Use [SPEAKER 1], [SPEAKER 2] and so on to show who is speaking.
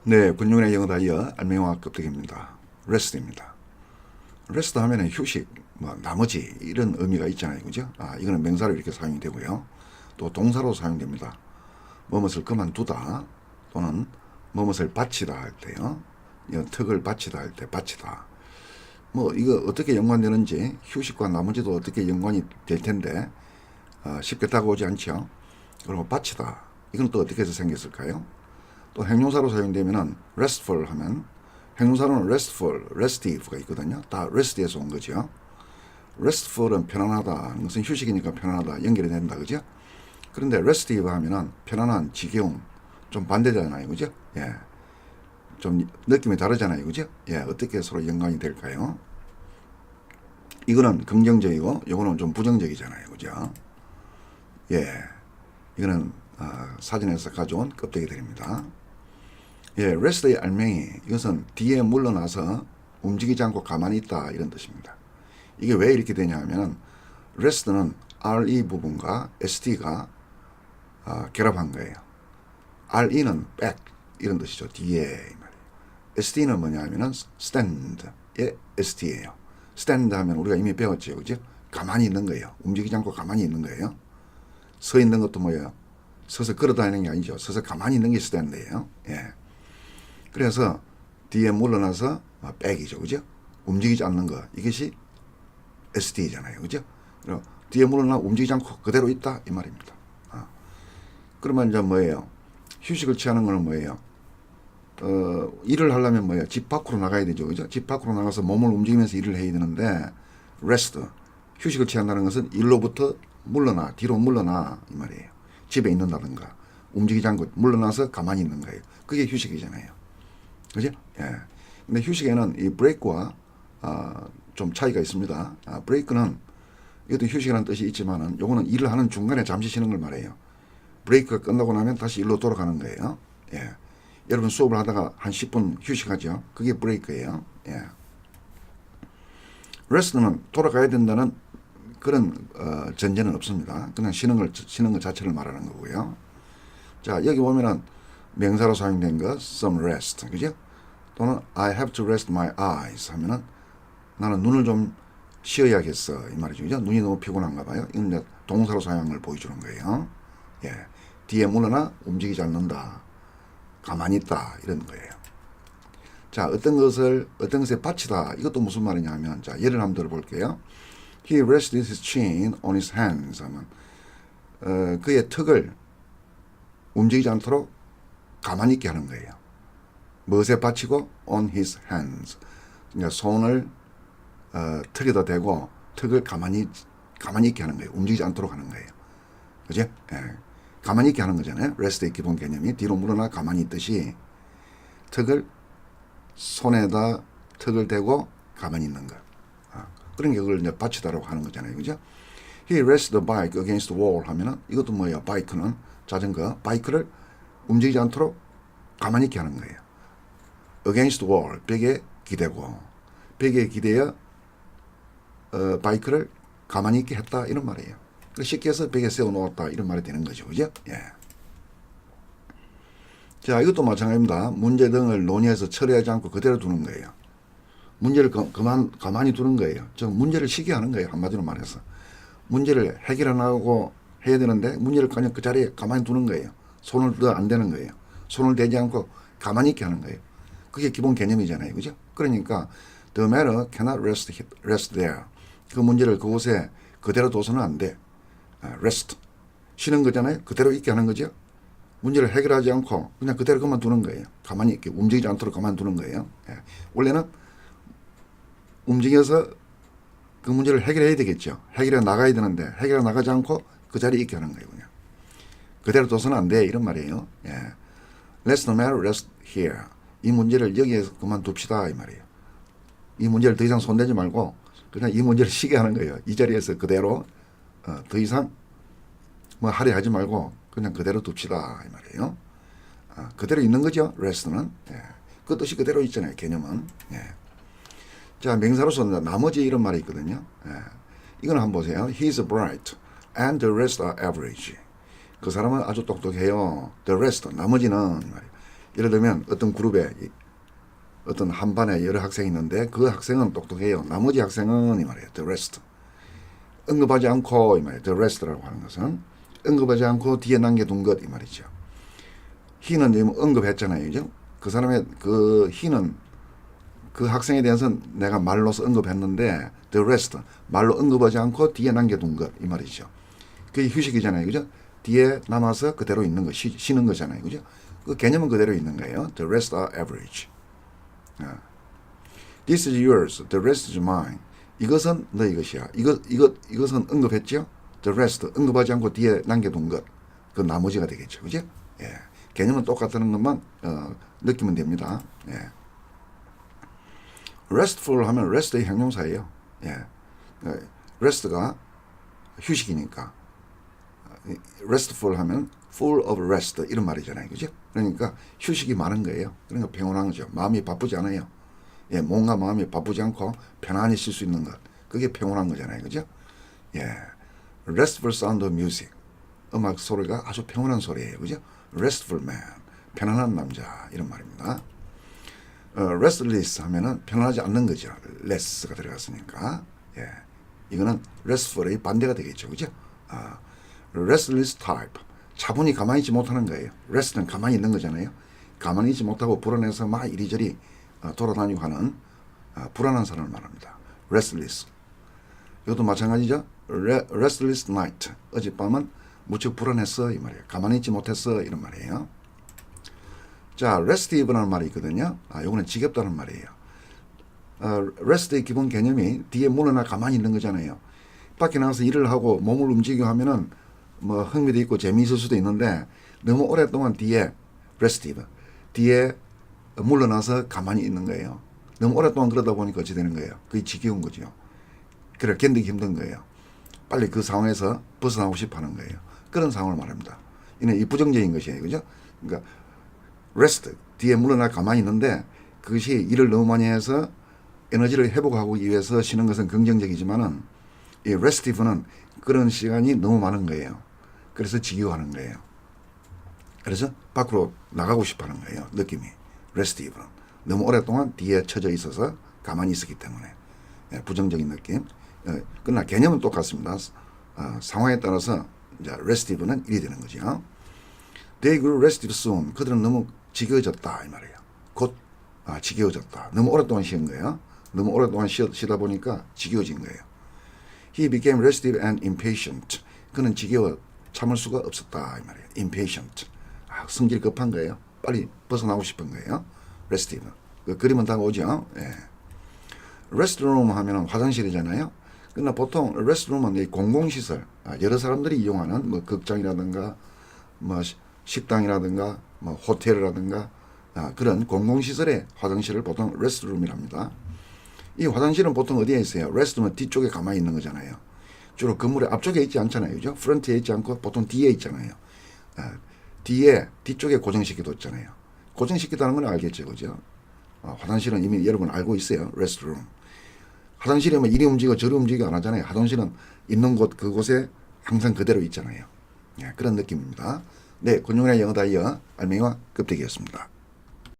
[SPEAKER 1] 네, 군용의 영어 다이어 알맹이와 껍데기입니다. rest입니다. rest 하면은 휴식, 뭐 나머지 이런 의미가 있잖아요, 그죠? 이거는 명사로 이렇게 사용이 되고요. 또 동사로 사용됩니다. 뭐뭇을 그만두다 또는 뭐뭇을 바치다 할 때요. 턱을 바치다 할 때 바치다. 뭐 이거 어떻게 연관되는지 휴식과 나머지도 어떻게 연관이 될 텐데 쉽게 다가오지 않죠. 그리고 바치다. 이건 또 어떻게 해서 생겼을까요? 또 행동사로 사용되면은 restful 하면 행동사로는 restful, restive가 있거든요. 다 rest에서 온 거죠. restful은 편안하다. 무슨 휴식이니까 편안하다. 연결이 된다. 그죠? 그런데 restive 하면은 편안한, 지겨움. 좀 반대잖아요. 그죠? 예. 좀 느낌이 다르잖아요. 그죠? 예. 어떻게 서로 연관이 될까요? 이거는 긍정적이고, 이거는 좀 부정적이잖아요. 그죠? 예. 이거는 사진에서 가져온 껍데기들입니다. 예, rest의 알맹이. 이것은 뒤에 물러나서 움직이지 않고 가만히 있다. 이런 뜻입니다. 이게 왜 이렇게 되냐 하면은 rest는 re 부분과 st가 결합한 거예요. re는 back 이런 뜻이죠. 뒤에 말이에요. st는 뭐냐 하면은 stand의 st예요. stand 하면 우리가 이미 배웠죠. 그죠? 가만히 있는 거예요. 움직이지 않고 가만히 있는 거예요. 서 있는 것도 뭐예요? 서서 걸어 다니는 게 아니죠. 서서 가만히 있는 게 stand예요. 예. 그래서 뒤에 물러나서 back이죠. 그죠? 움직이지 않는 거. 이것이 SD잖아요. 그죠? 뒤에 물러나 움직이지 않고 그대로 있다. 이 말입니다. 그러면 이제 뭐예요? 휴식을 취하는 거는 뭐예요? 일을 하려면 뭐예요? 집 밖으로 나가야 되죠. 그죠? 집 밖으로 나가서 몸을 움직이면서 일을 해야 되는데, rest. 휴식을 취한다는 것은 일로부터 물러나, 뒤로 물러나. 이 말이에요. 집에 있는다든가, 움직이지 않고 물러나서 가만히 있는 거예요. 그게 휴식이잖아요. 그죠? 예. 근데 휴식에는 이 break와 좀 차이가 있습니다. break는 이것도 휴식이라는 뜻이 있지만은 요거는 일을 하는 중간에 잠시 쉬는 걸 말해요. 브레이크가 끝나고 나면 다시 일로 돌아가는 거예요. 예. 여러분 수업을 하다가 한 10분 휴식하죠. 그게 브레이크예요. 예. rest는 돌아가야 된다는 그런 전제는 없습니다. 그냥 쉬는 것 자체를 말하는 거고요. 자, 여기 보면은 명사로 사용된 거 some rest. 그죠? 또는 I have to rest my eyes 하면은 나는 눈을 좀 쉬어야겠어. 이 말이죠. 그죠? 눈이 너무 피곤한가 봐요. 이건 이제 동사로 사용한 걸 보여주는 거예요. 예. 뒤에 물러나 움직이지 않는다. 가만히 있다. 이런 거예요. 자, 어떤 것에 바치다. 이것도 무슨 말이냐 하면, 자, 예를 한번 들어볼게요. He rested his chin on his hands 하면, 그의 턱을 움직이지 않도록 가만히 있게 하는 거예요. 무엇에 받치고? On his hands. 그러니까 손을 턱에다 대고 턱을 가만히 있게 하는 거예요. 움직이지 않도록 하는 거예요. 그죠? 예. 가만히 있게 하는 거잖아요. rest의 기본 개념이 뒤로 물러나 가만히 있듯이 턱을 손에다 턱을 대고 가만히 있는 거. 그러니까 그걸 이제 받치다라고 하는 거잖아요. 그죠? He rested the bike against the wall 하면은 이것도 뭐예요? 바이크는 자전거, 바이크를 움직이지 않도록 가만히 있게 하는 거예요. against the wall, 벽에 기대고 벽에 기대어 바이크를 가만히 있게 했다 이런 말이에요. 쉽게 해서 벽에 세워놓았다 이런 말이 되는 거죠. 그죠? 예. 자, 이것도 마찬가지입니다. 문제 등을 논의해서 처리하지 않고 그대로 두는 거예요. 문제를 가만히 두는 거예요. 즉 문제를 쉬게 하는 거예요. 한마디로 말해서. 문제를 해결하려고 해야 되는데 문제를 그냥 그 자리에 가만히 두는 거예요. 손을 더 안 대는 거예요. 손을 대지 않고 가만히 있게 하는 거예요. 그게 기본 개념이잖아요. 그죠? 그러니까 the matter cannot rest there. 그 문제를 그곳에 그대로 둬서는 안 돼. rest. 쉬는 거잖아요. 그대로 있게 하는 거죠. 문제를 해결하지 않고 그냥 그대로 그만 두는 거예요. 가만히 있게 움직이지 않도록 가만 두는 거예요. 예. 원래는 움직여서 그 문제를 해결해야 되겠죠. 해결해 나가야 되는데 해결해 나가지 않고 그 자리에 있게 하는 거예요. 그냥. 그대로 둬서는 안 돼. 이런 말이에요. 예. Let's no matter rest here. 이 문제를 여기에서 그만둡시다. 이 말이에요. 이 문제를 더 이상 손대지 말고 그냥 이 문제를 쉬게 하는 거예요. 이 자리에서 그대로 더 이상 뭐 하려 하지 말고 그냥 그대로 둡시다. 이 말이에요. 그대로 있는 거죠. rest는. 예. 그 뜻이 그대로 있잖아요. 개념은. 예. 자, 명사로서 나머지 이런 말이 있거든요. 예. 이건 한번 보세요. He's bright and the rest are average. 그 사람은 아주 똑똑해요. The rest, 나머지는 말이에요. 예를 들면 어떤 그룹에 어떤 한 반에 여러 학생이 있는데 그 학생은 똑똑해요. 나머지 학생은 이 말이에요. the rest. 언급하지 않고 이 말이에요. the rest라고 하는 것은 언급하지 않고 뒤에 남겨둔 것 이 말이죠. he는 지금 언급했잖아요. 그죠? 그 사람의 그 he는 그 학생에 대해서는 내가 말로서 언급했는데 the rest 말로 언급하지 않고 뒤에 남겨둔 것 이 말이죠. 그게 휴식이잖아요. 그죠? 뒤에 남아서 그대로 있는 거 쉬는 거잖아요. 그죠? 그 개념은 그대로 있는 거예요. The rest are average. This is yours. The rest is mine. 이것은 너희 것이야. 이것은 언급했죠? The rest 언급하지 않고 뒤에 남겨둔 것. 그 나머지가 되겠죠. 그죠? 예. 개념은 똑같다는 것만 느끼면 됩니다. 예. restful 하면 rest의 형용사예요. 예. rest가 휴식이니까 restful 하면 full of rest 이런 말이잖아요. 그죠? 그러니까 휴식이 많은 거예요. 그러니까 평온한 거죠. 마음이 바쁘지 않아요. 예, 몸과 마음이 바쁘지 않고 편안히 쉴 수 있는 것. 그게 평온한 거잖아요. 그죠? 예. restful sound of music. 음악 소리가 아주 평온한 소리예요. 그죠? restful man. 편안한 남자. 이런 말입니다. restless 하면은 편안하지 않는 거죠. less가 들어갔으니까. 예. 이거는 restful의 반대가 되겠죠. 그죠? restless type. 차분히 가만히 있지 못하는 거예요. rest는 가만히 있는 거잖아요. 가만히 있지 못하고 불안해서 막 이리저리 돌아다니고 하는 불안한 사람을 말합니다. restless. 이것도 마찬가지죠. restless night. 어젯밤은 무척 불안했어 이 말이에요. 가만히 있지 못했어 이런 말이에요. 자, restive라는 말이 있거든요. 요거는 지겹다는 말이에요. rest의 기본 개념이 뒤에 물러나 가만히 있는 거잖아요. 밖에 나가서 일을 하고 몸을 움직이고 하면은 뭐 흥미도 있고 재미있을 수도 있는데 너무 오랫동안 뒤에 restive, 뒤에 물러나서 가만히 있는 거예요. 너무 오랫동안 그러다 보니까 어찌 되는 거예요. 그게 지겨운 거죠. 그래 견디기 힘든 거예요. 빨리 그 상황에서 벗어나고 싶어 하는 거예요. 그런 상황을 말합니다. 이는 이 부정적인 것이에요. 그죠? 그러니까 rest, 뒤에 물러나 가만히 있는데 그것이 일을 너무 많이 해서 에너지를 회복하기 위해서 쉬는 것은 긍정적이지만은 이 restive는 그런 시간이 너무 많은 거예요. 그래서 지겨워하는 거예요. 그래서 밖으로 나가고 싶어 하는 거예요. 느낌이. restive는. 너무 오랫동안 뒤에 처져 있어서 가만히 있었기 때문에. 예, 부정적인 느낌. 그러나 개념은 똑같습니다. 상황에 따라서 이제 restive는 일이 되는 거죠. They grew restive soon. 그들은 너무 지겨워졌다 이 말이에요. 곧 지겨워졌다. 너무 오랫동안 쉬는 거예요. 너무 오랫동안 쉬다 보니까 지겨워진 거예요. He became restive and impatient. 그는 지겨워 참을 수가 없었다 이 말이에요. impatient. 성질 급한 거예요. 빨리 벗어나고 싶은 거예요. restive. 그 그림은 다 오죠. 예. restroom 하면은 화장실이잖아요. 그러나 보통 restroom은 공공시설, 여러 사람들이 이용하는 뭐 극장이라든가 뭐 식당이라든가 뭐 호텔이라든가 그런 공공시설의 화장실을 보통 restroom이랍니다. 이 화장실은 보통 어디에 있어요? restroom은 뒤쪽에 가만히 있는 거잖아요. 주로 건물의 앞쪽에 있지 않잖아요. 그죠? 프런트에 있지 않고 보통 뒤에 있잖아요. 뒤쪽에 고정시켜뒀잖아요. 고정시키다는 건 알겠죠. 그죠? 화장실은 이미 여러분 알고 있어요. restroom. 화장실이면 이리 움직이고 저리 움직이고 안 하잖아요. 화장실은 있는 곳 그곳에 항상 그대로 있잖아요. 예, 그런 느낌입니다. 네, 권용현의 영어 다이어 알맹이와 껍데기였습니다.